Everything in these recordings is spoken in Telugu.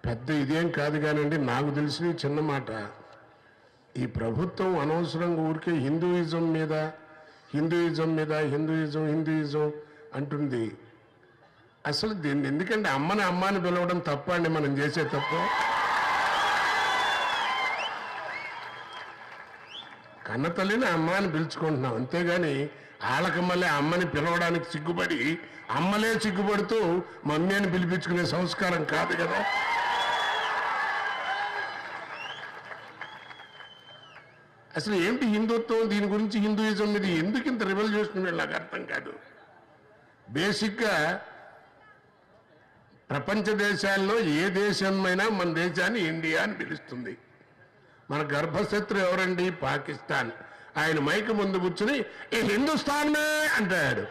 పెద్ద ఇదేం కాదు కానండి, నాకు తెలిసిన చిన్న మాట. ఈ ప్రభుత్వం అనవసరంగా ఊరికే హిందూయిజం మీద అంటుంది. అసలు దీన్ని ఎందుకంటే అమ్మని పిలవడం తప్ప అండి, మనం చేసే తప్పు. కన్నతల్లిని అమ్మ అని పిలుచుకుంటున్నాం, అంతేగాని వాళ్ళకి మళ్ళీ అమ్మని పిలవడానికి సిగ్గుపడి అమ్మలే సిగ్గుపడుతూ మమ్మీ అని పిలిపించుకునే సంస్కారం కాదు కదా. అసలు ఏంటి హిందుత్వం, దీని గురించి హిందూయిజం మీద ఎందుకు ఇంత రివల్ చేస్తున్నారు నాకు అర్థం కాదు. బేసిక్గా ప్రపంచ దేశాల్లో ఏ దేశమైనా మన దేశాన్ని ఇండియా అని పిలుస్తుంది. మన గర్భశత్రు ఎవరండి? పాకిస్తాన్. ఆయన మైక్ ముందు కూర్చుని ఈ హిందుస్థాన్మే అంటాడు.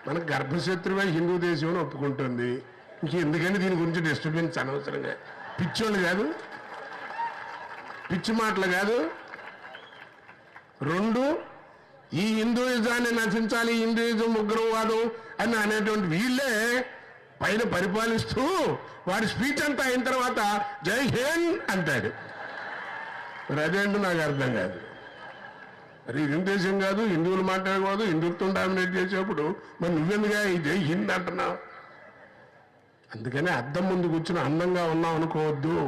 మన గర్భశత్రువే హిందూ దేశం అని ఒప్పుకుంటుంది. ఇంకెందుకని దీని గురించి డిస్టర్బెన్స్ అనవసరంగా? పిచ్చోళ్ళు కాదు, పిచ్చి మాటలు కాదు. రెండు, ఈ హిందూయిజాన్ని నశించాలి, హిందూయిజం ఉగ్రవాదం అని అనేటువంటి వీళ్ళే పైన పరిపాలిస్తూ వాడి స్పీచ్ అంతా అయిన తర్వాత జై హింద్ అంటాడు. మరి అదేంటో నాకు అర్థం కాదు. మరి ఇది దేశం కాదు, హిందువులు మాట్లాడకూడదు, హిందుత్వం డామినేట్ చేసేప్పుడు మరి నువ్వెందుగా ఈ జై హింద్ అంటున్నావు? అందుకని అద్దం ముందు కూర్చుని అందంగా ఉన్నావు అనుకోవద్దు.